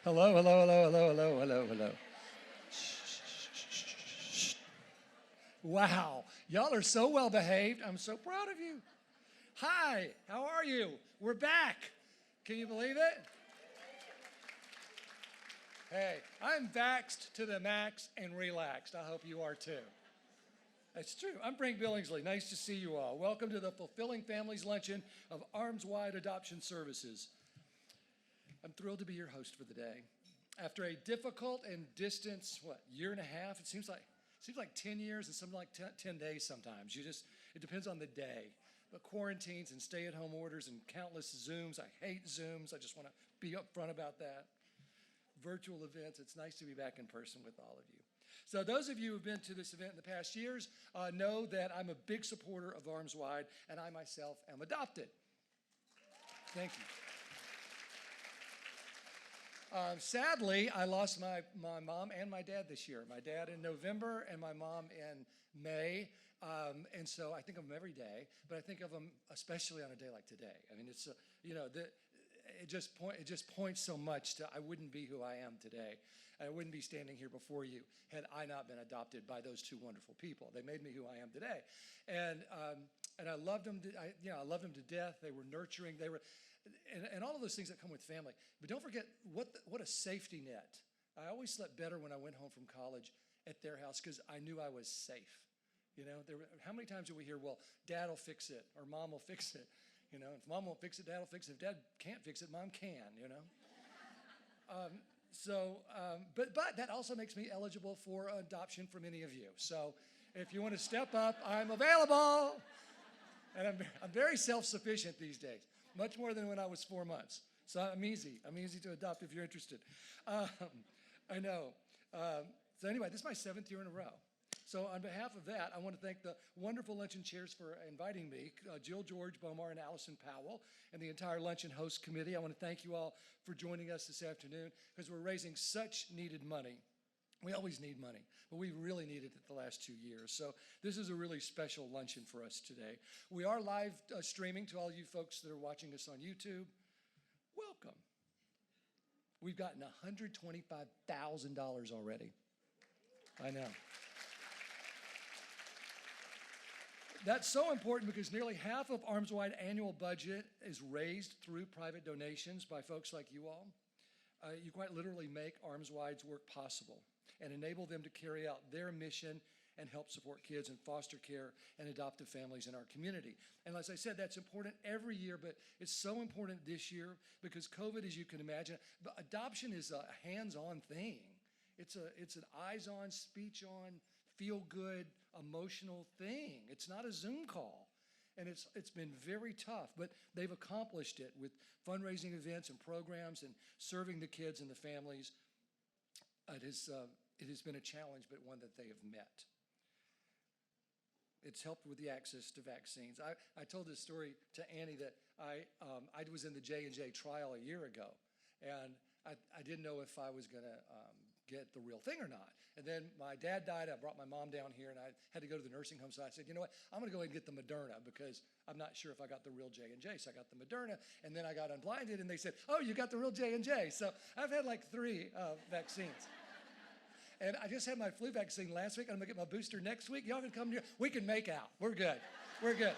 Hello, hello, hello, hello, hello, hello, hello. Wow, y'all are so well behaved. I'm so proud of you. Hi, how are you? We're back. Can you believe it? Hey, I'm vaxxed to the max and relaxed. I hope you are too. That's true. I'm Frank Billingsley. Nice to see you all. Welcome to the Fulfilling Families Luncheon of Arms Wide Adoption Services. I'm thrilled to be your host for the day. After a difficult and distant, year and a half? It seems like 10 years and something like 10 days sometimes. It depends on the day. But quarantines and stay-at-home orders and countless Zooms. I hate Zooms. I just want to be upfront about that. Virtual events. It's nice to be back in person with all of you. So those of you who have been to this event in the past years know that I'm a big supporter of Arms Wide, and I myself am adopted. Thank you. Sadly, I lost my mom and my dad this year. My dad in November and my mom in May. And so I think of them every day, but I think of them especially on a day like today. I mean, it's, it just points so much to I wouldn't be who I am today. I wouldn't be standing here before you had I not been adopted by those two wonderful people. They made me who I am today. And I loved them. I loved them to death. They were nurturing. They were, and all of those things that come with family. But don't forget what a safety net. I always slept better when I went home from college at their house because I knew I was safe. How many times do we hear, well, Dad will fix it or Mom will fix it? If Mom won't fix it, Dad will fix it. If Dad can't fix it, Mom can. But that also makes me eligible for adoption for many of you. So if you want to step up, I'm available. And I'm very self-sufficient these days, much more than when I was 4 months. So I'm easy to adopt if you're interested. I know. So anyway, this is my 7th year in a row. So on behalf of that, I want to thank the wonderful luncheon chairs for inviting me, Jill George, Bomar, and Allison Powell, and the entire luncheon host committee. I want to thank you all for joining us this afternoon because we're raising such needed money. We always need money, but we really needed it the last 2 years. So this is a really special luncheon for us today. We are live streaming to all you folks that are watching us on YouTube. Welcome. We've gotten $125,000 already. I know. That's so important because nearly half of Arms Wide annual budget is raised through private donations by folks like you all. You quite literally make Arms Wide's work possible and enable them to carry out their mission and help support kids in foster care and adoptive families in our community. And as I said, that's important every year, but it's so important this year because COVID, as you can imagine, adoption is a hands-on thing. It's an eyes-on, speech-on, feel-good, emotional thing. It's not a Zoom call. And it's been very tough, but they've accomplished it with fundraising events and programs and serving the kids and the families. It has been a challenge, but one that they have met. It's helped with the access to vaccines. I told this story to Annie that I was in the J&J trial a year ago, and I didn't know if I was going to get the real thing or not. And then my dad died. I brought my mom down here, and I had to go to the nursing home. So I said, you know what? I'm going to go ahead and get the Moderna because I'm not sure if I got the real J&J. So I got the Moderna, and then I got unblinded, and they said, oh, you got the real J&J. So I've had like 3 vaccines. And I just had my flu vaccine last week. I'm going to get my booster next week. Y'all can come here. We can make out. We're good. We're good.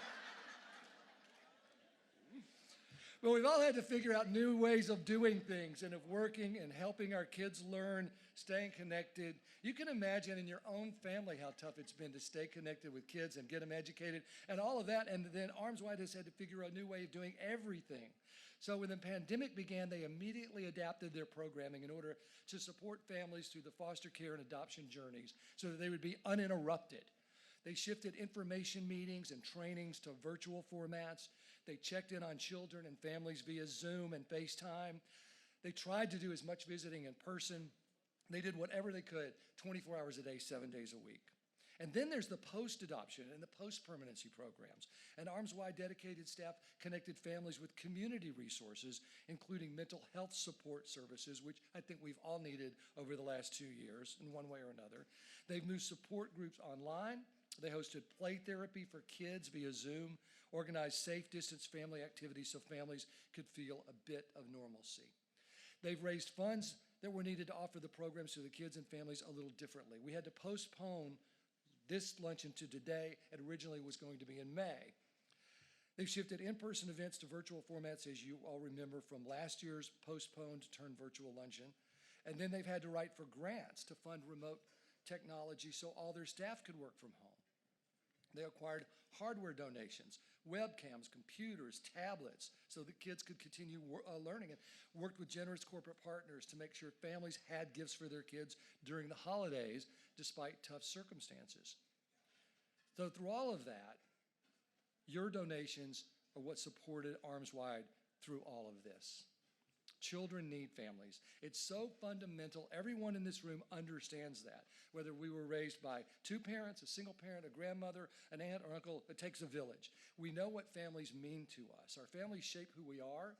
But we've all had to figure out new ways of doing things and of working and helping our kids learn, staying connected. You can imagine in your own family how tough it's been to stay connected with kids and get them educated and all of that. And then Arms Wide has had to figure out a new way of doing everything. So when the pandemic began, they immediately adapted their programming in order to support families through the foster care and adoption journeys so that they would be uninterrupted. They shifted information meetings and trainings to virtual formats. They checked in on children and families via Zoom and FaceTime. They tried to do as much visiting in person. They did whatever they could, 24 hours a day, 7 days a week. And then there's the post-adoption and the post-permanency programs. And Arms Wide dedicated staff connected families with community resources, including mental health support services, which I think we've all needed over the last 2 years in one way or another. They've moved support groups online. They hosted play therapy for kids via Zoom, organized safe distance family activities so families could feel a bit of normalcy. They've raised funds that were needed to offer the programs to the kids and families a little differently. We had to postpone this luncheon to today. It originally was going to be in May. They've shifted in-person events to virtual formats, as you all remember from last year's postponed turned virtual luncheon. And then they've had to write for grants to fund remote technology so all their staff could work from home. They acquired hardware donations, webcams, computers, tablets, so that kids could continue learning, and worked with generous corporate partners to make sure families had gifts for their kids during the holidays, despite tough circumstances. So through all of that, your donations are what supported Arms Wide through all of this. Children need families. It's so fundamental. Everyone in this room understands that. Whether we were raised by two parents, a single parent, a grandmother, an aunt or uncle, it takes a village. We know what families mean to us. Our families shape who we are.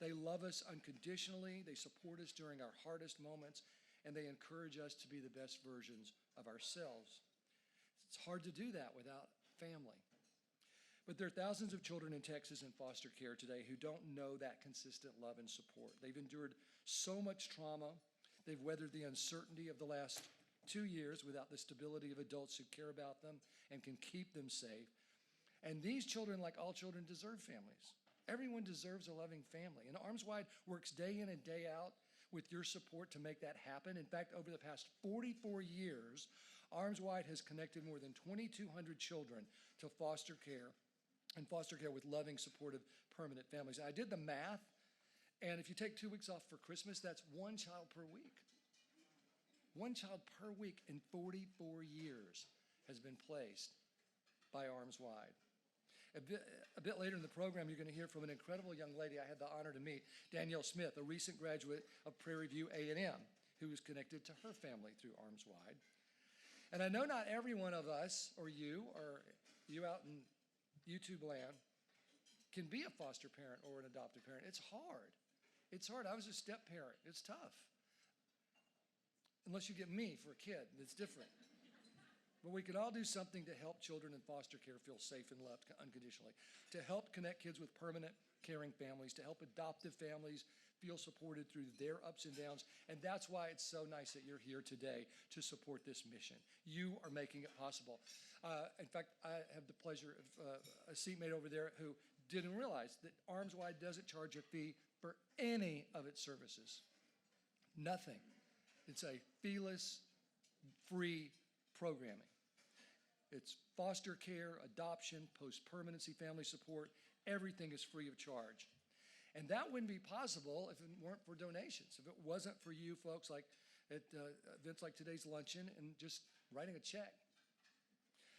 They love us unconditionally. They support us during our hardest moments, and they encourage us to be the best versions of ourselves. It's hard to do that without family. But there are thousands of children in Texas in foster care today who don't know that consistent love and support. They've endured so much trauma. They've weathered the uncertainty of the last 2 years without the stability of adults who care about them and can keep them safe. And these children, like all children, deserve families. Everyone deserves a loving family. And Arms Wide works day in and day out with your support to make that happen. In fact, over the past 44 years, Arms Wide has connected more than 2,200 children to foster care with loving, supportive, permanent families. I did the math, and if you take 2 weeks off for Christmas, that's one child per week. One child per week in 44 years has been placed by Arms Wide. A bit later in the program, you're going to hear from an incredible young lady I had the honor to meet, Danielle Smith, a recent graduate of Prairie View A&M, who was connected to her family through Arms Wide. And I know not every one of us, or you out in YouTube land, can be a foster parent or an adoptive parent. It's hard. It's hard. I was a step parent. It's tough. Unless you get me for a kid, it's different. But we can all do something to help children in foster care feel safe and loved unconditionally, to help connect kids with permanent caring families, to help adoptive families feel supported through their ups and downs. And that's why it's so nice that you're here today to support this mission. You are making it possible. In fact, I have the pleasure of a seatmate over there who didn't realize that Arms Wide doesn't charge a fee for any of its services. Nothing. It's a feeless, free programming. It's foster care, adoption, post-permanency, family support. Everything is free of charge. And that wouldn't be possible if it weren't for donations, if it wasn't for you folks like at events like today's luncheon and just writing a check.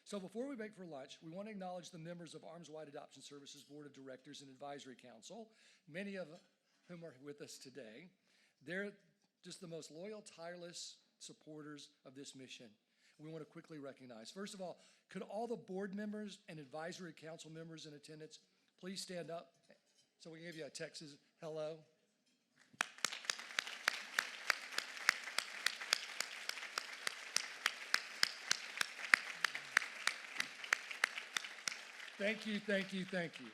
So before we break for lunch, we want to acknowledge the members of Arms Wide Adoption Services Board of Directors and Advisory Council, many of whom are with us today. They're just the most loyal, tireless supporters of this mission. We want to quickly recognize. First of all, could all the board members and advisory council members in attendance please stand up so we can give you a Texas hello? Thank you, thank you, thank you.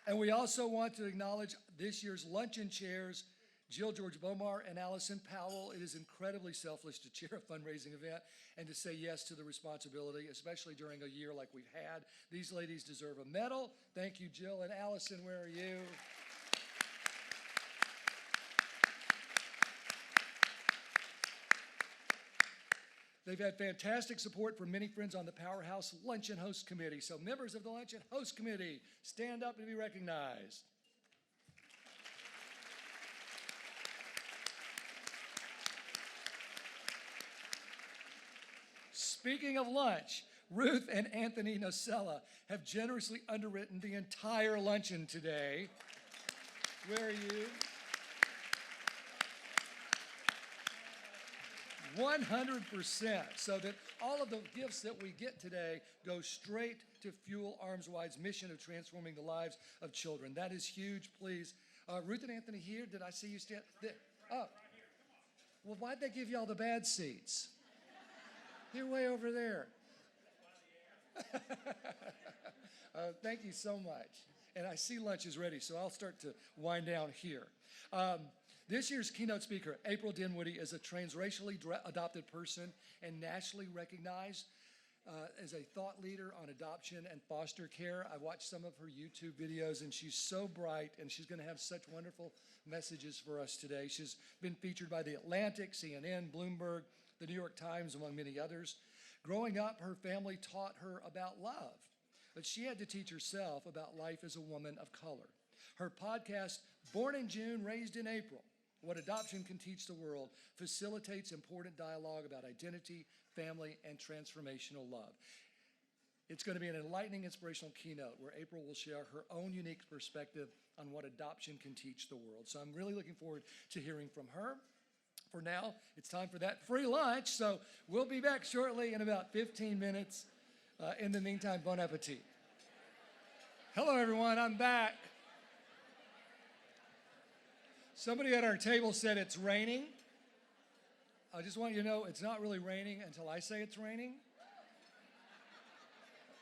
And we also want to acknowledge this year's luncheon chairs, Jill George Bomar and Allison Powell. It is incredibly selfless to chair a fundraising event and to say yes to the responsibility, especially during a year like we've had. These ladies deserve a medal. Thank you, Jill. And Allison, where are you? They've had fantastic support from many friends on the Powerhouse Luncheon Host Committee. So members of the Luncheon Host Committee, stand up to be recognized. Speaking of lunch, Ruth and Anthony Nocella have generously underwritten the entire luncheon today. Where are you? 100%, so that all of the gifts that we get today go straight to fuel Arms Wide's mission of transforming the lives of children. That is huge, please. Ruth and Anthony here, did I see you stand? Oh, well, why'd they give you all the bad seats? You're way over there. Thank you so much. And I see lunch is ready, so I'll start to wind down here. This year's keynote speaker, April Dinwoodie, is a transracially adopted person and nationally recognized as a thought leader on adoption and foster care. I watched some of her YouTube videos, and she's so bright, and she's going to have such wonderful messages for us today. She's been featured by The Atlantic, CNN, Bloomberg, the New York Times, among many others. Growing up, her family taught her about love, but she had to teach herself about life as a woman of color. Her podcast, Born in June, Raised in April, What Adoption Can Teach the World, facilitates important dialogue about identity, family, and transformational love. It's going to be an enlightening, inspirational keynote where April will share her own unique perspective on what adoption can teach the world. So I'm really looking forward to hearing from her. For now, it's time for that free lunch, so we'll be back shortly in about 15 minutes. In the meantime, bon appetit. Hello, everyone, I'm back. Somebody at our table said it's raining. I just want you to know it's not really raining until I say it's raining.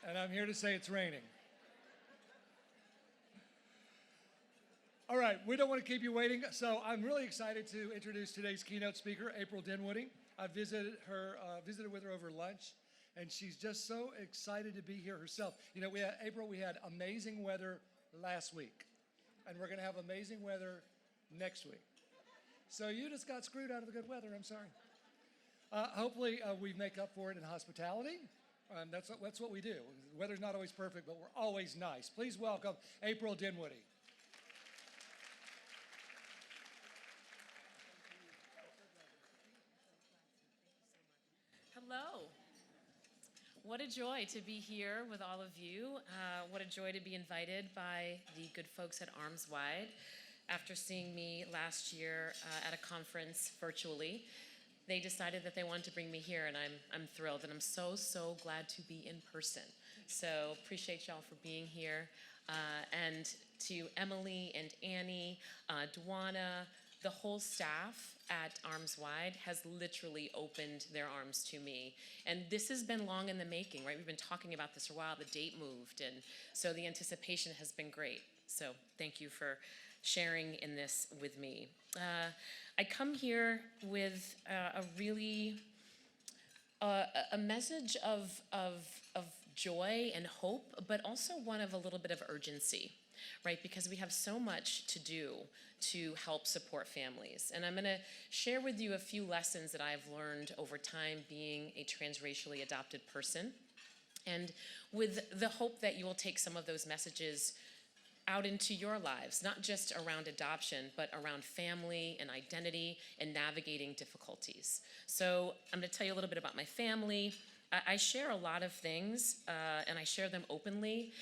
And I'm here to say it's raining. All right, we don't want to keep you waiting, so I'm really excited to introduce today's keynote speaker, April Dinwoodie. I visited with her over lunch, and she's just so excited to be here herself. You know, we had amazing weather last week, and we're going to have amazing weather next week. So you just got screwed out of the good weather, I'm sorry. Hopefully we make up for it in hospitality. That's what we do. The weather's not always perfect, but we're always nice. Please welcome April Dinwoodie. Hello. What a joy to be here with all of you. What a joy to be invited by the good folks at Arms Wide. After seeing me last year at a conference virtually, they decided that they wanted to bring me here, and I'm thrilled, and I'm so glad to be in person. So appreciate y'all for being here. And to Emily and Annie, Dwana, the whole staff at Arms Wide has literally opened their arms to me. And this has been long in the making, right? We've been talking about this for a while. The date moved, and so the anticipation has been great. So thank you for sharing in this with me. I come here with a really a message of joy and hope, but also one of a little bit of urgency, right? Because we have so much to do to help support families. And I'm going to share with you a few lessons that I've learned over time being a transracially adopted person, and with the hope that you will take some of those messages out into your lives, not just around adoption, but around family and identity and navigating difficulties. So I'm going to tell you a little bit about my family. I share a lot of things, and I share them openly.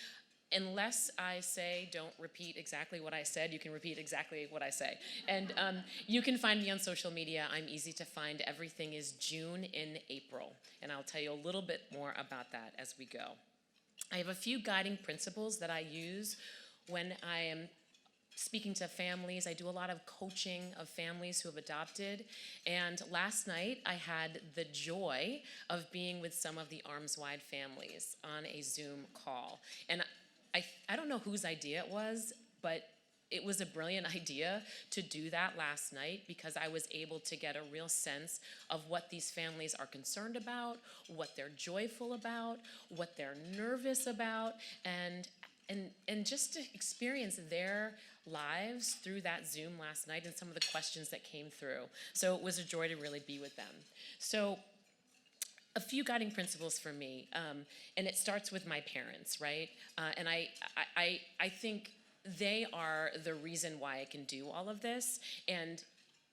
Unless I say don't repeat exactly what I said, you can repeat exactly what I say. And you can find me on social media. I'm easy to find. Everything is June in April. And I'll tell you a little bit more about that as we go. I have a few guiding principles that I use when I am speaking to families. I do a lot of coaching of families who have adopted. And last night, I had the joy of being with some of the Arms Wide families on a Zoom call. And I don't know whose idea it was, but it was a brilliant idea to do that last night because I was able to get a real sense of what these families are concerned about, what they're joyful about, what they're nervous about, and just to experience their lives through that Zoom last night and some of the questions that came through. So it was a joy to really be with them. So a few guiding principles for me, and it starts with my parents, right? And I think they are the reason why I can do all of this. And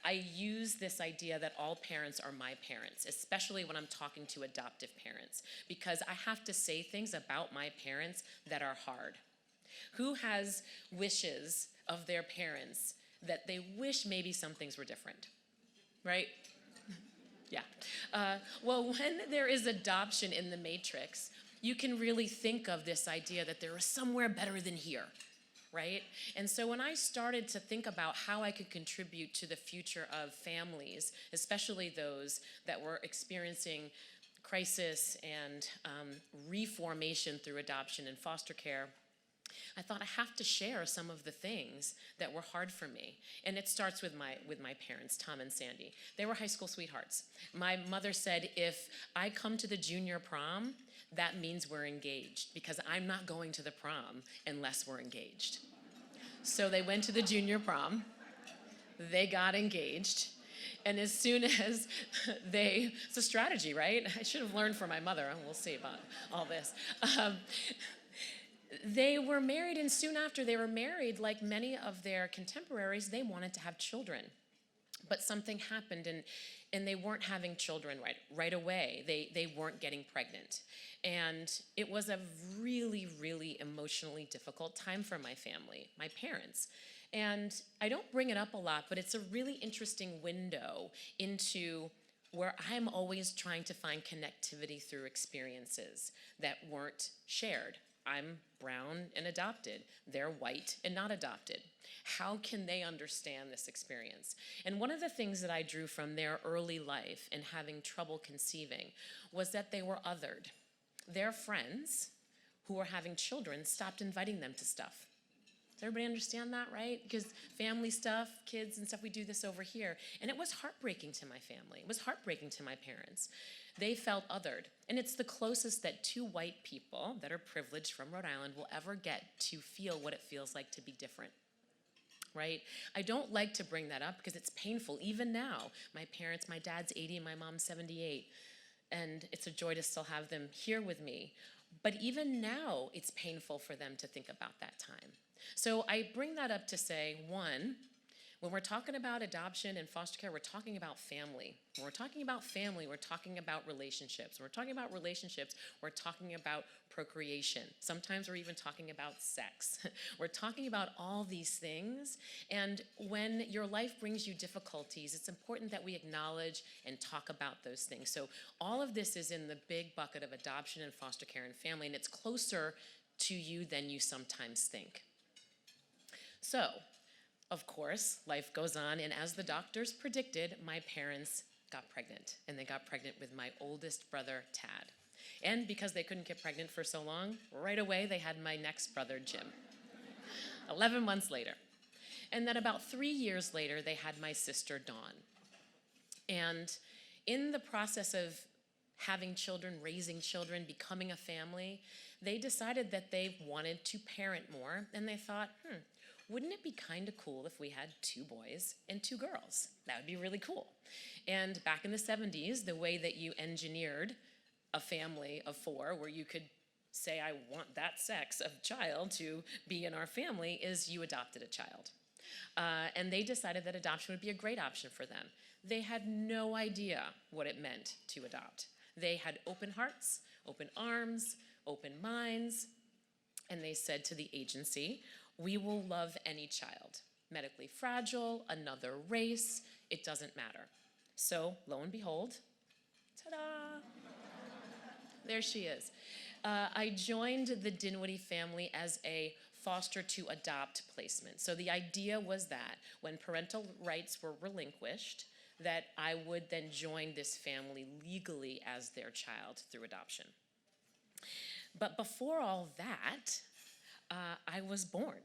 I use this idea that all parents are my parents, especially when I'm talking to adoptive parents, because I have to say things about my parents that are hard. Who has wishes of their parents that they wish maybe some things were different, right? Yeah. Well, when there is adoption in the matrix, you can really think of this idea that there is somewhere better than here, right? And so when I started to think about how I could contribute to the future of families, especially those that were experiencing crisis and reformation through adoption and foster care, I thought I have to share some of the things that were hard for me. And it starts with my parents, Tom and Sandy. They were high school sweethearts. My mother said, if I come to the junior prom, that means we're engaged, because I'm not going to the prom unless we're engaged. So they went to the junior prom, they got engaged, and as soon as it's a strategy, right? I should have learned from my mother. We'll see about all this. They were married, and soon after they were married, like many of their contemporaries, they wanted to have children. But something happened, and they weren't having children right away. They weren't getting pregnant. And it was a really, really emotionally difficult time for my family, my parents. And I don't bring it up a lot, but it's a really interesting window into where I'm always trying to find connectivity through experiences that weren't shared. I'm brown and adopted. They're white and not adopted. How can they understand this experience? And one of the things that I drew from their early life and having trouble conceiving was that they were othered. Their friends who were having children stopped inviting them to stuff. Does everybody understand that, right? Because family stuff, kids and stuff, we do this over here. And it was heartbreaking to my family. It was heartbreaking to my parents. They felt othered. And it's the closest that two white people that are privileged from Rhode Island will ever get to feel what it feels like to be different, right? I don't like to bring that up because it's painful. Even now, my parents, my dad's 80 and my mom's 78. And it's a joy to still have them here with me. But even now, it's painful for them to think about that time. So I bring that up to say, one, when we're talking about adoption and foster care, we're talking about family. When we're talking about family, we're talking about relationships. When we're talking about relationships, we're talking about procreation. Sometimes we're even talking about sex. We're talking about all these things. And when your life brings you difficulties, it's important that we acknowledge and talk about those things. So all of this is in the big bucket of adoption and foster care and family, and it's closer to you than you sometimes think. So, of course, life goes on, and as the doctors predicted, my parents got pregnant, and they got pregnant with my oldest brother, Tad. And because they couldn't get pregnant for so long, right away they had my next brother, Jim, 11 months later. And then about 3 years later, they had my sister, Dawn. And in the process of having children, raising children, becoming a family, they decided that they wanted to parent more, and they thought, wouldn't it be kind of cool if we had 2 boys and 2 girls? That would be really cool. And back in the 70s, the way that you engineered a family of 4, where you could say, I want that sex of child to be in our family, is you adopted a child. And they decided that adoption would be a great option for them. They had no idea what it meant to adopt. They had open hearts, open arms, open minds, and they said to the agency, we will love any child, medically fragile, another race, it doesn't matter. So, lo and behold, ta-da, there she is. I joined the Dinwoodie family as a foster to adopt placement. So the idea was that when parental rights were relinquished, that I would then join this family legally as their child through adoption. But before all that, I was born.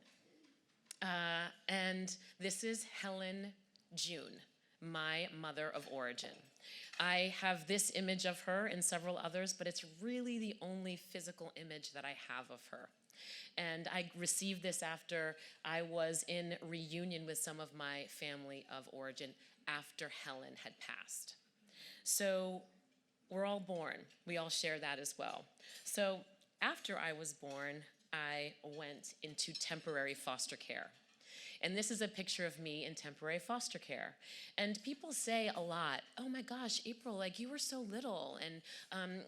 And this is Helen June, my mother of origin. I have this image of her and several others, but it's really the only physical image that I have of her. And I received this after I was in reunion with some of my family of origin after Helen had passed. So we're all born. We all share that as well. So after I was born, I went into temporary foster care. And this is a picture of me in temporary foster care. And people say a lot, oh my gosh, April, like you were so little. And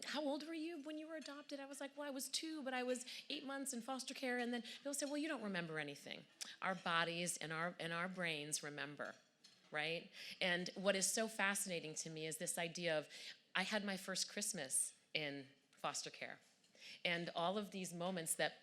how old were you when you were adopted? I was like, well, I was 2, but I was 8 months in foster care. And then people say, well, you don't remember anything. Our bodies and our brains remember, right? And what is so fascinating to me is this idea of, I had my first Christmas in foster care. And all of these moments that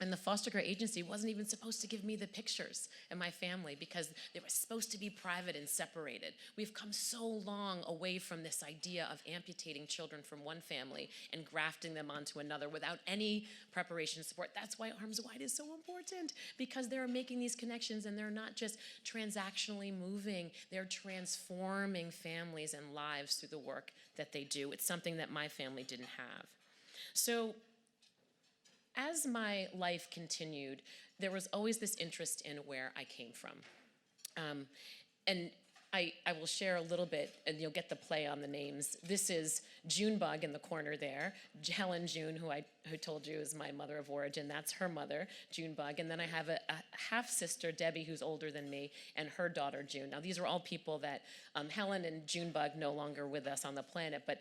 And the foster care agency wasn't even supposed to give me the pictures and my family because they were supposed to be private and separated. We've come so long away from this idea of amputating children from one family and grafting them onto another without any preparation and support. That's why Arms Wide is so important, because they're making these connections and they're not just transactionally moving, they're transforming families and lives through the work that they do. It's something that my family didn't have. So, as my life continued, there was always this interest in where I came from. And I will share a little bit, and you'll get the play on the names. This is Junebug in the corner there. Helen June, who told you is my mother of origin, that's her mother, Junebug. And then I have a half-sister, Debbie, who's older than me, and her daughter, June. Now, these are all people that, Helen and Junebug no longer with us on the planet, but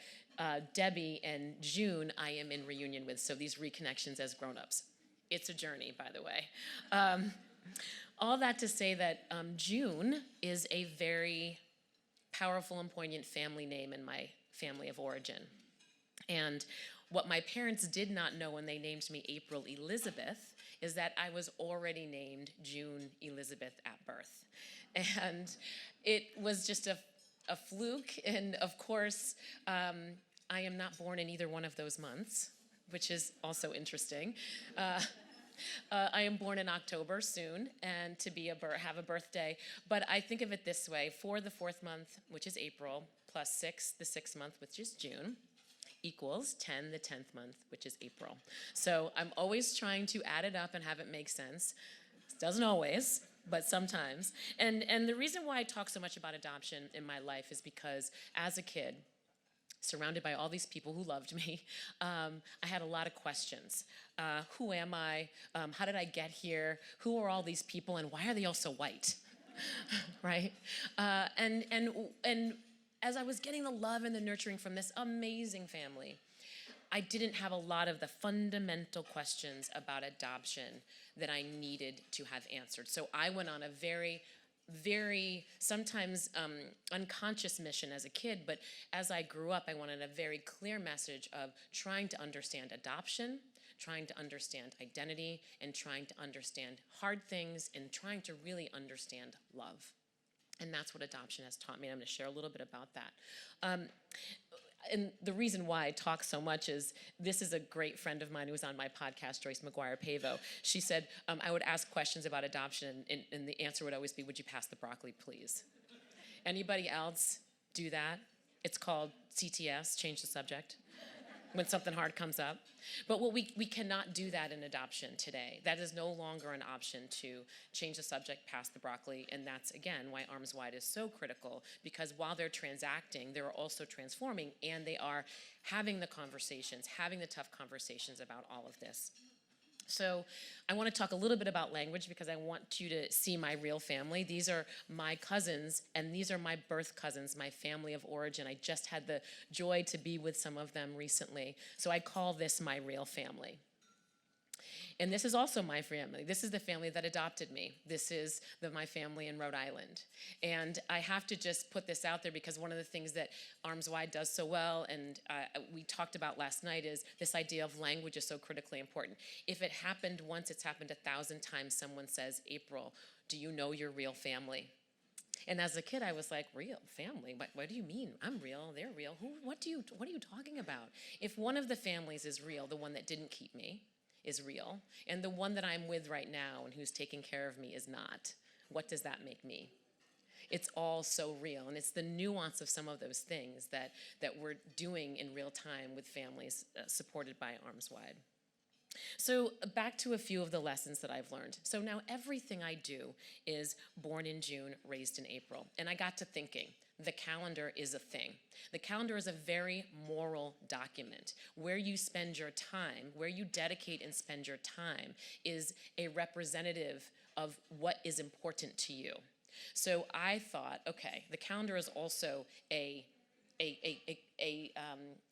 Debbie and June I am in reunion with, so these reconnections as grown-ups. It's a journey, by the way. All that to say that June is a very powerful and poignant family name in my family of origin. And what my parents did not know when they named me April Elizabeth is that I was already named June Elizabeth at birth. And it was just a fluke, and of course, I am not born in either one of those months, which is also interesting. I am born in October soon, and to be have a birthday. But I think of it this way: 4, the 4th month, which is April, plus 6, the 6th month, which is June, equals 10, the 10th month, which is April. So I'm always trying to add it up and have it make sense. It doesn't always, but sometimes. And the reason why I talk so much about adoption in my life is because as a kid, surrounded by all these people who loved me, I had a lot of questions. Who am I? How did I get here? Who are all these people, and why are they all so white? Right? And as I was getting the love and the nurturing from this amazing family, I didn't have a lot of the fundamental questions about adoption that I needed to have answered. So I went on a very sometimes unconscious mission as a kid, but as I grew up, I wanted a very clear message of trying to understand adoption, trying to understand identity, and trying to understand hard things, and trying to really understand love. And that's what adoption has taught me, and I'm going to share a little bit about that. And the reason why I talk so much is this is a great friend of mine who was on my podcast, Joyce McGuire-Pavo. She said, I would ask questions about adoption, and the answer would always be, would you pass the broccoli, please? Anybody else do that? It's called CTS, change the subject, when something hard comes up. But we cannot do that in adoption today. That is no longer an option to change the subject, pass the broccoli, and that's, again, why Arms Wide is so critical, because while they're transacting, they're also transforming, and they are having the conversations, having the tough conversations about all of this. So I want to talk a little bit about language because I want you to see my real family. These are my cousins, and these are my birth cousins, my family of origin. I just had the joy to be with some of them recently. So I call this my real family. And this is also my family. This is the family that adopted me. This is my family in Rhode Island. And I have to just put this out there because one of the things that Arms Wide does so well, and we talked about last night, is this idea of language is so critically important. If it happened once, it's happened 1,000 times. Someone says, April, do you know your real family? And as a kid, I was like, real family? What do you mean? I'm real, they're real. What are you talking about? If one of the families is real, the one that didn't keep me is real, and the one that I'm with right now and who's taking care of me is not, what does that make me? It's all so real, and it's the nuance of some of those things that we're doing in real time with families supported by Arms Wide. So back to a few of the lessons that I've learned. So now everything I do is born in June, raised in April, and I got to thinking, the calendar is a thing. The calendar is a very moral document. Where you spend your time, where you dedicate and spend your time, is a representative of what is important to you. So I thought, okay, the calendar is also a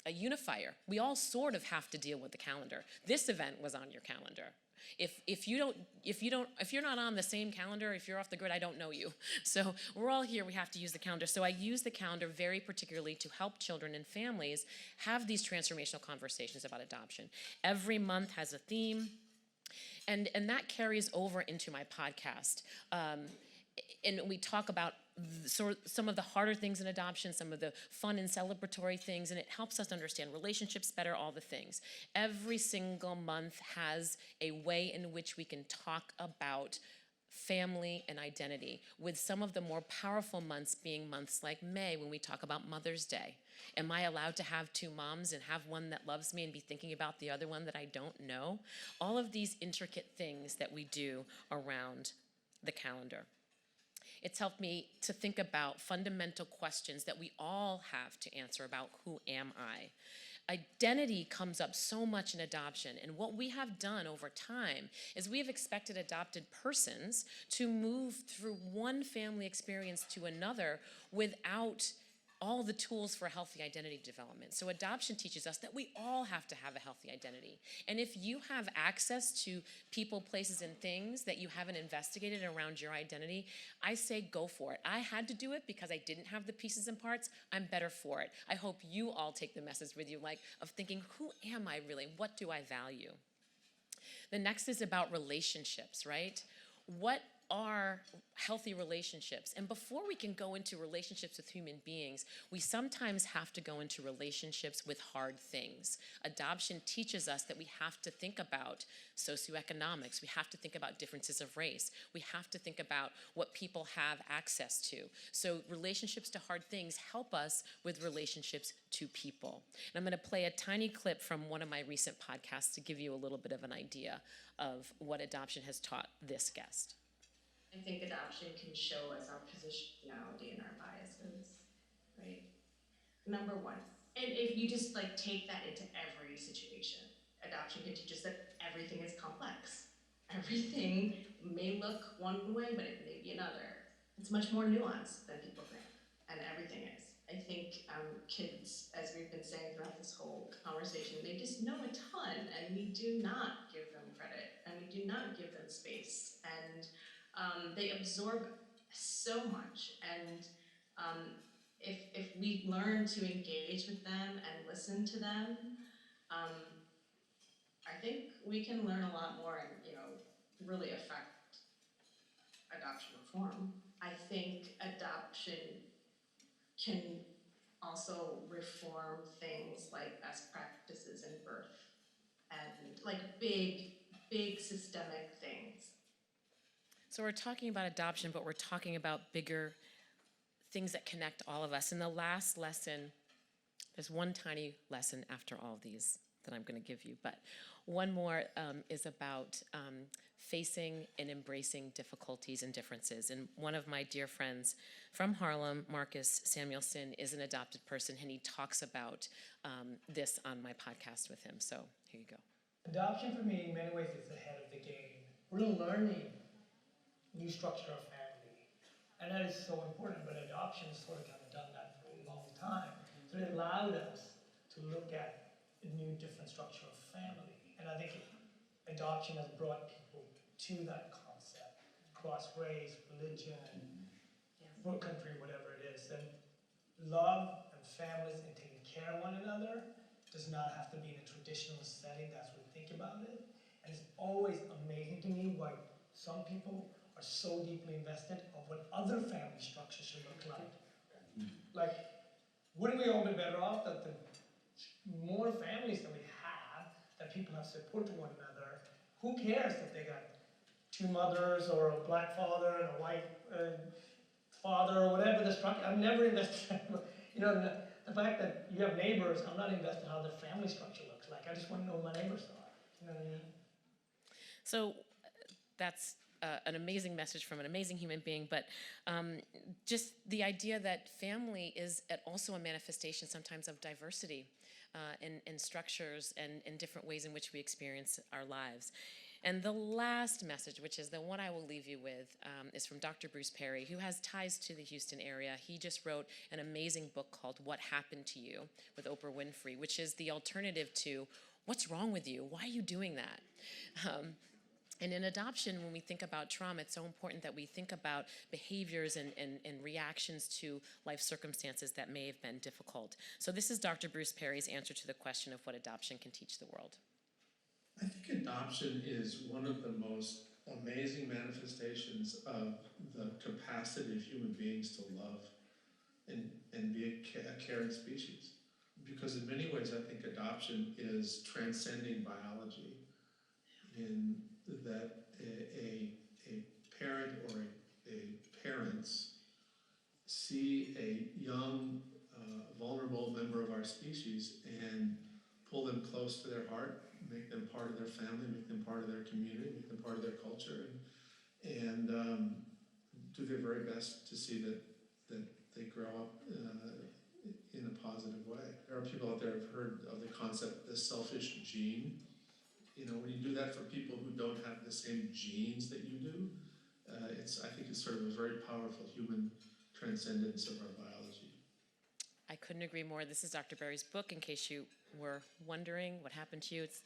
unifier. We all sort of have to deal with the calendar. This event was on your calendar. If you're not on the same calendar, if you're off the grid, I don't know you. So we're all here, we have to use the calendar. So I use the calendar very particularly to help children and families have these transformational conversations about adoption. Every month has a theme. And that carries over into my podcast. And we talk about some of the harder things in adoption, some of the fun and celebratory things, and it helps us understand relationships better, all the things. Every single month has a way in which we can talk about family and identity, with some of the more powerful months being months like May, when we talk about Mother's Day. Am I allowed to have two moms and have one that loves me and be thinking about the other one that I don't know? All of these intricate things that we do around the calendar. It's helped me to think about fundamental questions that we all have to answer about who am I? Identity comes up so much in adoption, and what we have done over time is we have expected adopted persons to move through one family experience to another without all the tools for healthy identity development. So adoption teaches us that we all have to have a healthy identity. And if you have access to people, places, and things that you haven't investigated around your identity, I say go for it. I had to do it because I didn't have the pieces and parts. I'm better for it. I hope you all take the message with you, like of thinking, who am I really? What do I value? The next is about relationships, right? What are healthy relationships? And before we can go into relationships with human beings, we sometimes have to go into relationships with hard things. Adoption teaches us that we have to think about socioeconomics. We have to think about differences of race. We have to think about what people have access to. So relationships to hard things help us with relationships to people. And I'm going to play a tiny clip from one of my recent podcasts to give you a little bit of an idea of what adoption has taught this guest. I think adoption can show us our positionality and our biases, right? Number one. And if you just like take that into every situation, adoption can teach us that everything is complex. Everything may look one way, but it may be another. It's much more nuanced than people think, and everything is. I think kids, as we've been saying throughout this whole conversation, they just know a ton, and we do not give them credit, and we do not give them space, and they absorb so much. And if we learn to engage with them and listen to them, I think we can learn a lot more and, really affect adoption reform. I think adoption can also reform things like best practices in birth and like big systemic things. So we're talking about adoption, but we're talking about bigger things that connect all of us. In the last lesson, there's one tiny lesson after all of these that I'm going to give you, but one more is about facing and embracing difficulties and differences. And one of my dear friends from Harlem, Marcus Samuelson, is an adopted person, and he talks about this on my podcast with him. So here you go. Adoption for me, in many ways, is ahead of the game. We're learning new structure of family, and that is so important. But adoption has sort of kind of done that for a long time. So it allowed us to look at a new, different structure of family, and I think adoption has brought people to that concept across race, religion, country, whatever it is. And love and families and taking care of one another does not have to be in a traditional setting. That's what we think about it. And it's always amazing to me why some people are so deeply invested of what other family structures should look like. Like, wouldn't we all be better off that the more families that we have, that people have support to one another? Who cares if they got two mothers or a black father and a white father or whatever the structure? I'm never invested. The fact that you have neighbors, I'm not invested in how their family structure looks like. I just want to know who my neighbors are. You know what I mean? So that's an amazing message from an amazing human being, but just the idea that family is also a manifestation sometimes of diversity in structures and in different ways in which we experience our lives. And the last message, which is the one I will leave you with, is from Dr. Bruce Perry, who has ties to the Houston area. He just wrote an amazing book called What Happened to You with Oprah Winfrey, which is the alternative to what's wrong with you? Why are you doing that? And in adoption, when we think about trauma, it's so important that we think about behaviors and reactions to life circumstances that may have been difficult. So this is Dr. Bruce Perry's answer to the question of what adoption can teach the world. I think adoption is one of the most amazing manifestations of the capacity of human beings to love and be a caring species. Because in many ways, I think adoption is transcending biology in that a parent or a parents see a young, vulnerable member of our species and pull them close to their heart, make them part of their family, make them part of their community, make them part of their culture, and do their very best to see that they grow up in a positive way. There are people out there who've heard of the concept, the selfish gene. You know, when you do that for people who don't have the same genes that you do, I think it's sort of a very powerful human transcendence of our biology. I couldn't agree more. This is Dr. Berry's book, in case you were wondering what happened to you. It's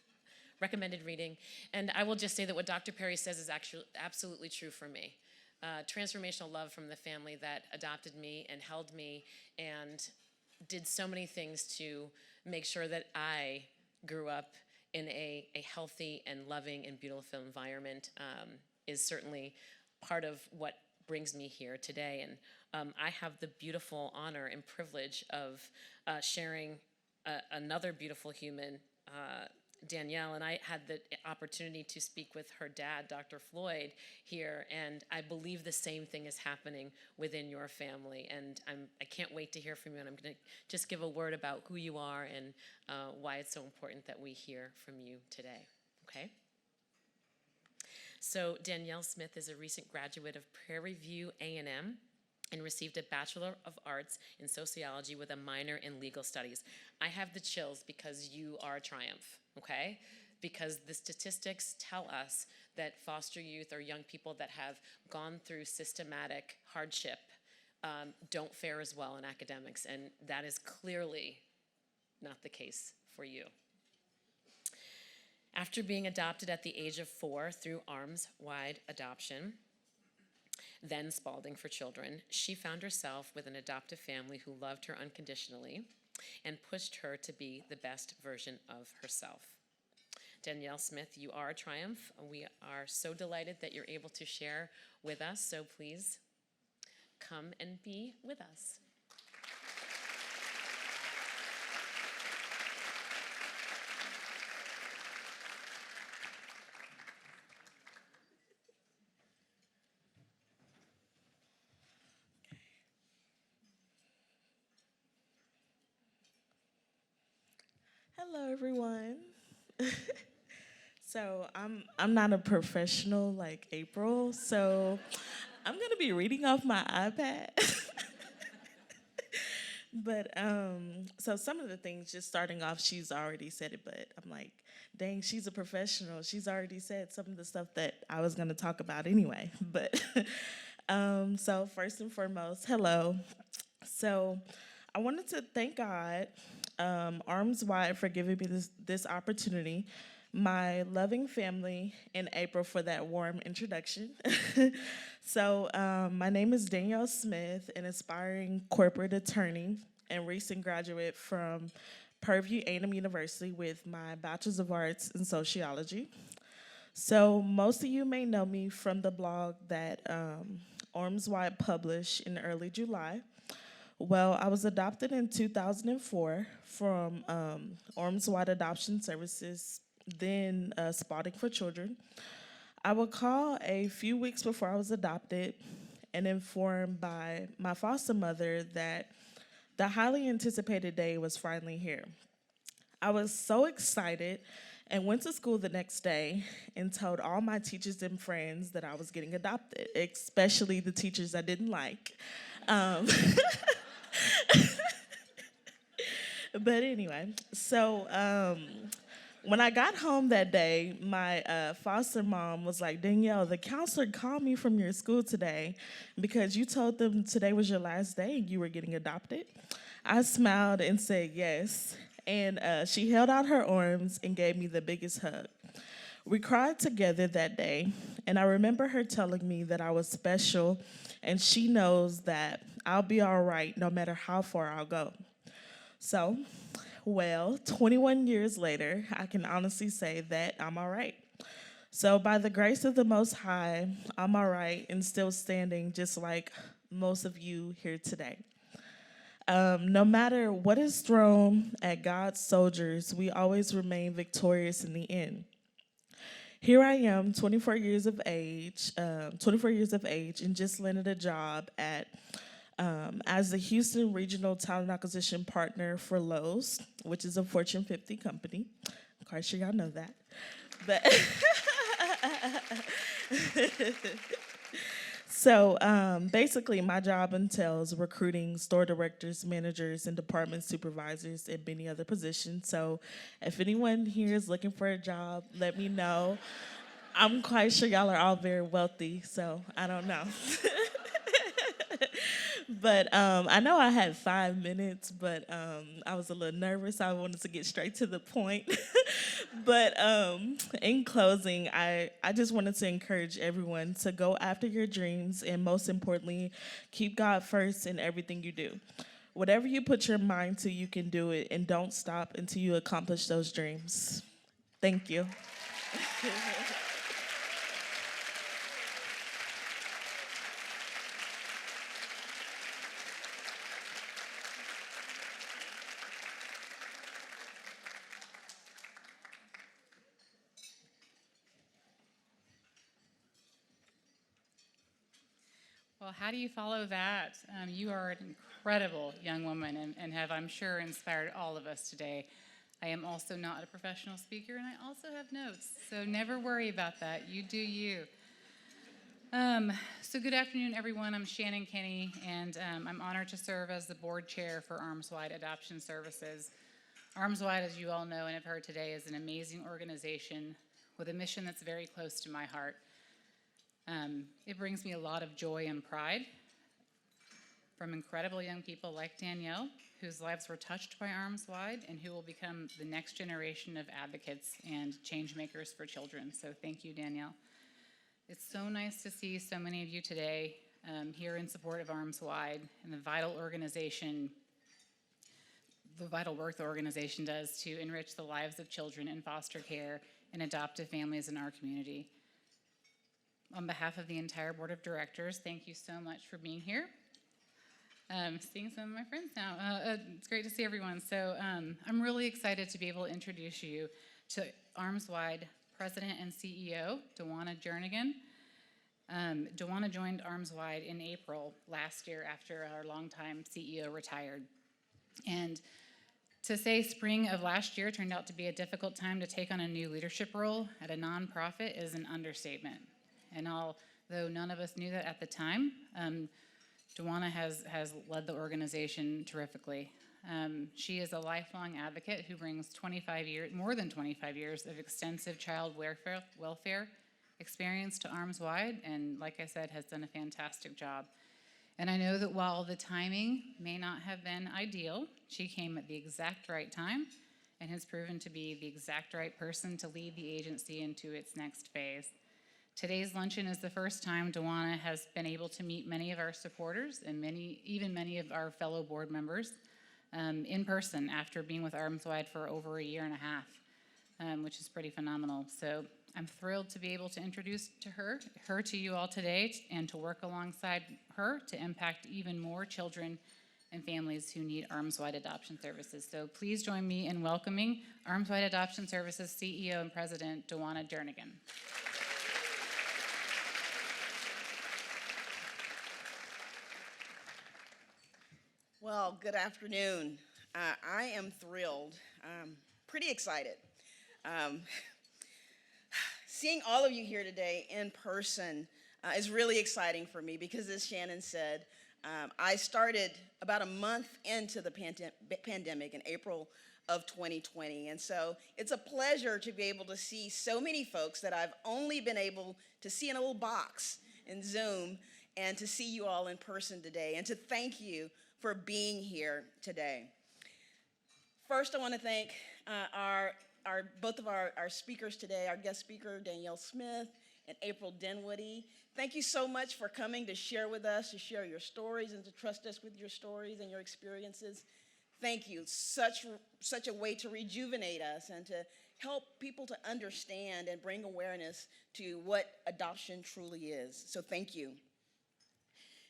recommended reading. And I will just say that what Dr. Perry says is actually absolutely true for me. Transformational love from the family that adopted me and held me and did so many things to make sure that I grew up in a healthy and loving and beautiful environment is certainly part of what brings me here today. And I have the beautiful honor and privilege of sharing another beautiful human, Danielle, and I had the opportunity to speak with her dad, Dr. Floyd, here, and I believe the same thing is happening within your family, and I can't wait to hear from you, and I'm going to just give a word about who you are and why it's so important that we hear from you today, okay? So Danielle Smith is a recent graduate of Prairie View A&M and received a Bachelor of Arts in Sociology with a minor in Legal Studies. I have the chills because you are a triumph, okay? Because the statistics tell us that foster youth or young people that have gone through systematic hardship don't fare as well in academics, and that is clearly not the case for you. After being adopted at the age of 4 through Arms Wide Adoption, then Spalding for Children, she found herself with an adoptive family who loved her unconditionally and pushed her to be the best version of herself. Danielle Smith, you are a triumph. We are so delighted that you're able to share with us, so please come and be with us. Hello, everyone. So I'm not a professional like April, so I'm gonna be reading off my iPad. But so some of the things, just starting off, she's already said it, but I'm like, dang, she's a professional. She's already said some of the stuff that I was gonna talk about anyway. But so first and foremost, hello. So I wanted to thank God, Arms Wide, for giving me this opportunity, my loving family, and April for that warm introduction. So my name is Danielle Smith, an aspiring corporate attorney and recent graduate from Purdue A&M University with my Bachelor's of Arts in Sociology. So most of you may know me from the blog that Arms Wide published in early July. Well, I was adopted in 2004 from Arms Wide Adoption Services, then Spalding for Children. I would call a few weeks before I was adopted and informed by my foster mother that the highly anticipated day was finally here. I was so excited and went to school the next day and told all my teachers and friends that I was getting adopted, especially the teachers I didn't like. But anyway, so when I got home that day, my foster mom was like, Danielle, the counselor called me from your school today because you told them today was your last day and you were getting adopted. I smiled and said yes, and she held out her arms and gave me the biggest hug. We cried together that day, and I remember her telling me that I was special, and she knows that I'll be all right no matter how far I'll go. So Well, 21 years later, I can honestly say that I'm all right. So, by the grace of the Most High, I'm all right and still standing just like most of you here today. No matter what is thrown at God's soldiers, we always remain victorious in the end. Here I am, 24 years of age, and just landed a job at as the Houston Regional Talent Acquisition Partner for Lowe's, which is a Fortune 50 company. I'm quite sure y'all know that. But so basically, my job entails recruiting store directors, managers, and department supervisors, and many other positions. So if anyone here is looking for a job, let me know. I'm quite sure y'all are all very wealthy, so I don't know. But I know I had 5 minutes, but I was a little nervous. I wanted to get straight to the point. But in closing, I just wanted to encourage everyone to go after your dreams and, most importantly, keep God first in everything you do. Whatever you put your mind to, you can do it, and don't stop until you accomplish those dreams. Thank you. Well, how do you follow that? You are an incredible young woman and have, I'm sure, inspired all of us today. I am also not a professional speaker, and I also have notes, so never worry about that. You do you. So good afternoon, everyone. I'm Shannon Kenny, and I'm honored to serve as the board chair for Arms Wide Adoption Services. Arms Wide, as you all know and have heard today, is an amazing organization with a mission that's very close to my heart. It brings me a lot of joy and pride from incredible young people like Danielle, whose lives were touched by Arms Wide and who will become the next generation of advocates and change makers for children. So thank you, Danielle. It's so nice to see so many of you today here in support of Arms Wide and the vital work the organization does to enrich the lives of children in foster care and adoptive families in our community. On behalf of the entire board of directors, thank you so much for being here. Seeing some of my friends now. It's great to see everyone. So I'm really excited to be able to introduce you to Arms Wide President and CEO, Dawanna Jernigan. Dawanna joined Arms Wide in April last year after our longtime CEO retired. And to say spring of last year turned out to be a difficult time to take on a new leadership role at a nonprofit is an understatement. And although none of us knew that at the time, Dawanna has led the organization terrifically. She is a lifelong advocate who brings more than 25 years of extensive child welfare experience to Arms Wide, and like I said, has done a fantastic job. And I know that while the timing may not have been ideal, she came at the exact right time and has proven to be the exact right person to lead the agency into its next phase. Today's luncheon is the first time Dawanna has been able to meet many of our supporters and many of our fellow board members in person after being with Arms Wide for over a year and a half, which is pretty phenomenal. So I'm thrilled to be able to introduce her to you all today and to work alongside her to impact even more children and families who need Arms Wide Adoption Services. So please join me in welcoming Arms Wide Adoption Services CEO and President Dawanna Jernigan. Well, good afternoon. I am thrilled, pretty excited. Seeing all of you here today in person is really exciting for me because, as Shannon said, I started about a month into the pandemic in April of 2020. And so it's a pleasure to be able to see so many folks that I've only been able to see in a little box in Zoom, and to see you all in person today, and to thank you for being here today. First, I want to thank both of our speakers today, our guest speaker, Danielle Smith and April Dinwoodie. Thank you so much for coming to share with us, to share your stories and to trust us with your stories and your experiences. Thank you. Such a way to rejuvenate us and to help people to understand and bring awareness to what adoption truly is. So thank you.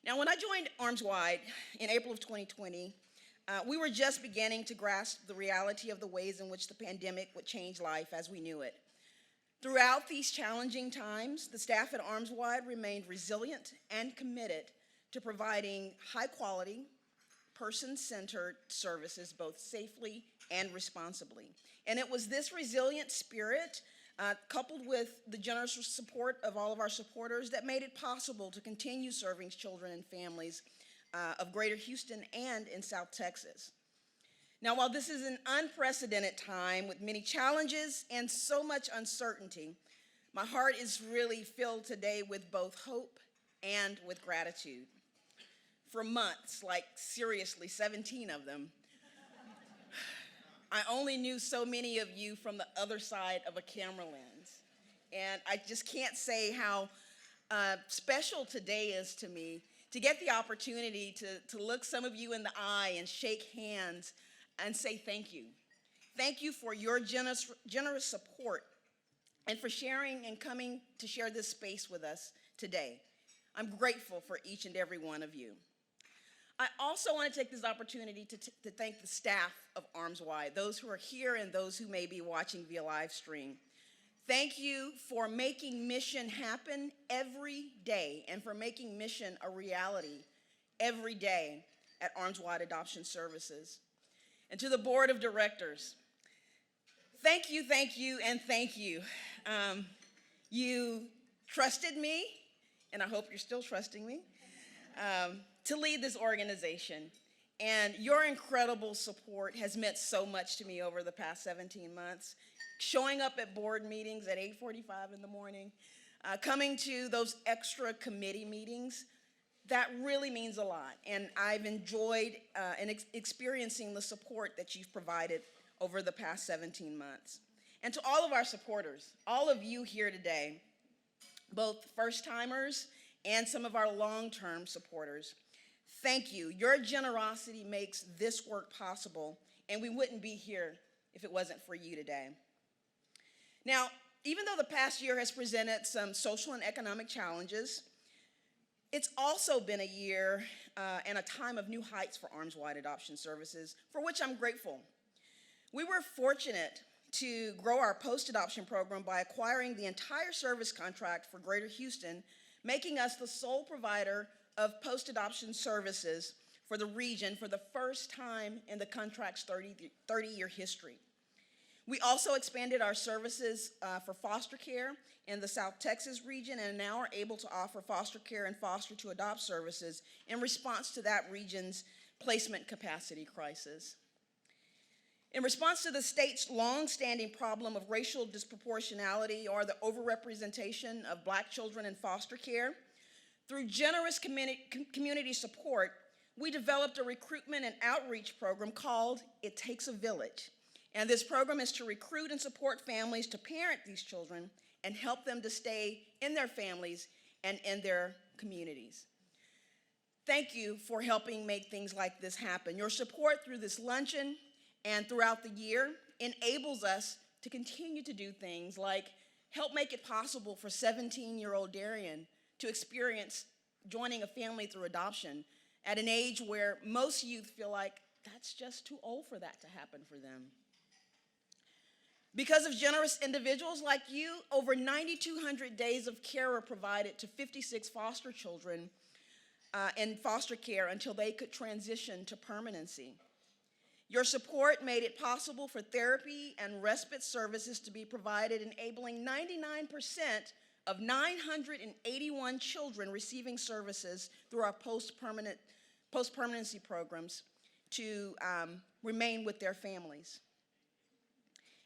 Now, when I joined Arms Wide in April of 2020, we were just beginning to grasp the reality of the ways in which the pandemic would change life as we knew it. Throughout these challenging times, the staff at Arms Wide remained resilient and committed to providing high-quality, person-centered services both safely and responsibly. And it was this resilient spirit, coupled with the generous support of all of our supporters, that made it possible to continue serving children and families of Greater Houston and in South Texas. Now, while this is an unprecedented time with many challenges and so much uncertainty, my heart is really filled today with both hope and with gratitude. For months, like seriously, 17 of them, I only knew so many of you from the other side of a camera lens. And I just can't say how special today is to me to get the opportunity to look some of you in the eye and shake hands and say thank you. Thank you for your generous support and for sharing and coming to share this space with us today. I'm grateful for each and every one of you. I also want to take this opportunity to thank the staff of Arms Wide, those who are here and those who may be watching via live stream. Thank you for making mission happen every day and for making mission a reality every day at Arms Wide Adoption Services. And to the board of directors, thank you, and thank you. You trusted me, and I hope you're still trusting me, to lead this organization. And your incredible support has meant so much to me over the past 17 months. Showing up at board meetings at 8:45 in the morning, coming to those extra committee meetings, that really means a lot. And I've enjoyed experiencing the support that you've provided over the past 17 months. And to all of our supporters, all of you here today, both first-timers and some of our long-term supporters, thank you. Your generosity makes this work possible, and we wouldn't be here if it wasn't for you today. Now, even though the past year has presented some social and economic challenges, it's also been a year and a time of new heights for Arms Wide Adoption Services, for which I'm grateful. We were fortunate to grow our post-adoption program by acquiring the entire service contract for Greater Houston, making us the sole provider of post-adoption services for the region for the first time in the contract's 30-year history. We also expanded our services for foster care in the South Texas region and now are able to offer foster care and foster to adopt services in response to that region's placement capacity crisis. In response to the state's long-standing problem of racial disproportionality or the overrepresentation of Black children in foster care, through generous community support, we developed a recruitment and outreach program called It Takes a Village. And this program is to recruit and support families to parent these children and help them to stay in their families and in their communities. Thank you for helping make things like this happen. Your support through this luncheon and throughout the year enables us to continue to do things like help make it possible for 17-year-old Darian to experience joining a family through adoption at an age where most youth feel like that's just too old for that to happen for them. Because of generous individuals like you, over 9,200 days of care were provided to 56 foster children in foster care until they could transition to permanency. Your support made it possible for therapy and respite services to be provided, enabling 99% of 981 children receiving services through our post-permanency programs to remain with their families.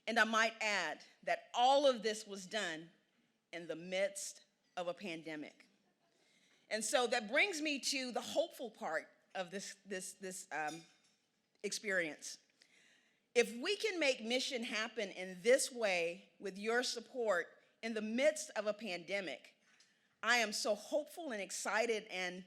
And I might add that all of this was done in the midst of a pandemic. And so that brings me to the hopeful part of this experience. If we can make mission happen in this way with your support in the midst of a pandemic, I am so hopeful and excited and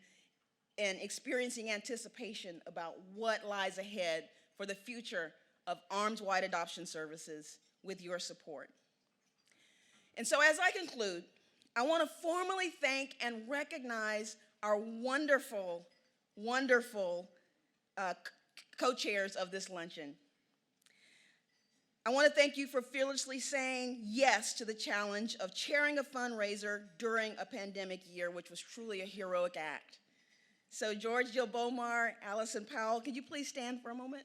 experiencing anticipation about what lies ahead for the future of Arms Wide Adoption Services with your support. And so as I conclude, I want to formally thank and recognize our wonderful, wonderful co-chairs of this luncheon. I want to thank you for fearlessly saying yes to the challenge of chairing a fundraiser during a pandemic year, which was truly a heroic act. So George, Jill, Bomar, Alison, Powell, could you please stand for a moment?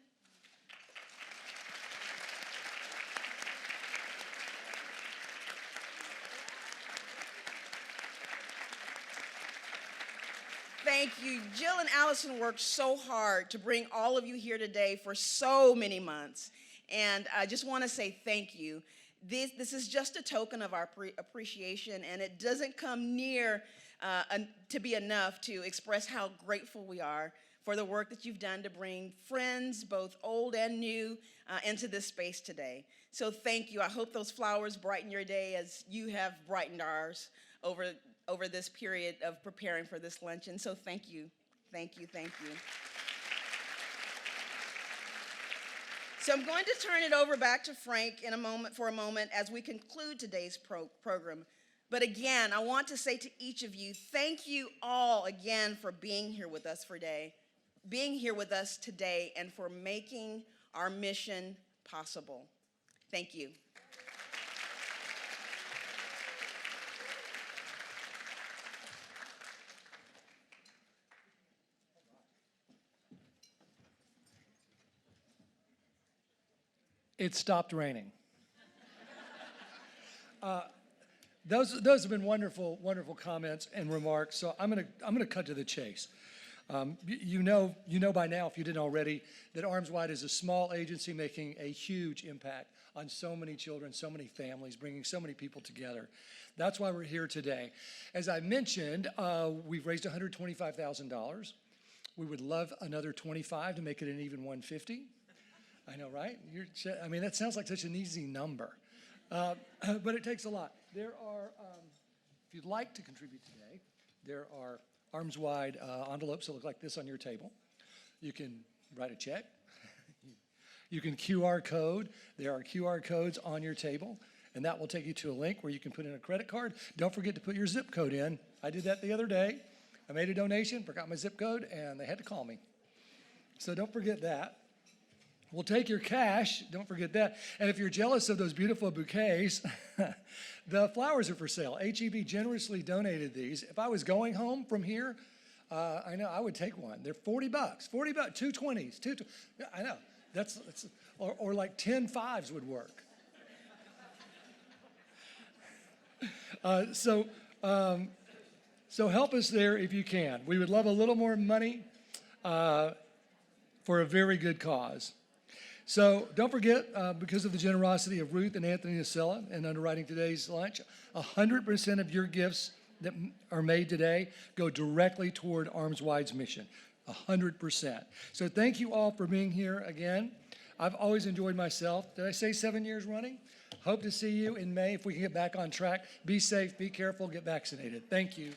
Thank you. Jill and Allison worked so hard to bring all of you here today for so many months. And I just want to say thank you. This is just a token of our appreciation, and it doesn't come near to be enough to express how grateful we are for the work that you've done to bring friends, both old and new, into this space today. So thank you. I hope those flowers brighten your day as you have brightened ours over this period of preparing for this luncheon. So thank you, thank you, thank you. So I'm going to turn it over back to Frank for a moment as we conclude today's program. But again, I want to say to each of you, thank you all again for being here with us today and for making our mission possible. Thank you. It stopped raining. Those have been wonderful, wonderful comments and remarks. So I'm gonna cut to the chase. You know by now, if you didn't already, that Arms Wide is a small agency making a huge impact on so many children, so many families, bringing so many people together. That's why we're here today. As I mentioned, we've raised $125,000. We would love another 25 to make it an even 150. I know, right? I mean, that sounds like such an easy number, but it takes a lot. There are, if you'd like to contribute today, there are Arms Wide envelopes that look like this on your table. You can write a check. You can QR code. There are QR codes on your table, and that will take you to a link where you can put in a credit card. Don't forget to put your zip code in. I did that the other day. I made a donation, forgot my zip code, and they had to call me. So don't forget that. We'll take your cash, don't forget that. And if you're jealous of those beautiful bouquets, the flowers are for sale. HEB generously donated these. If I was going home from here, I know I would take one. They're $40, $40, 2 20s, I know, or like 10 5s would work. So help us there if you can. We would love a little more money for a very good cause. So don't forget, because of the generosity of Ruth and Anthony Nacella in underwriting today's lunch, 100% of your gifts that are made today go directly toward Arms Wide's mission, 100%. So thank you all for being here again. I've always enjoyed myself. Did I say 7 years running? Hope to see you in May if we can get back on track. Be safe, be careful, get vaccinated. Thank you.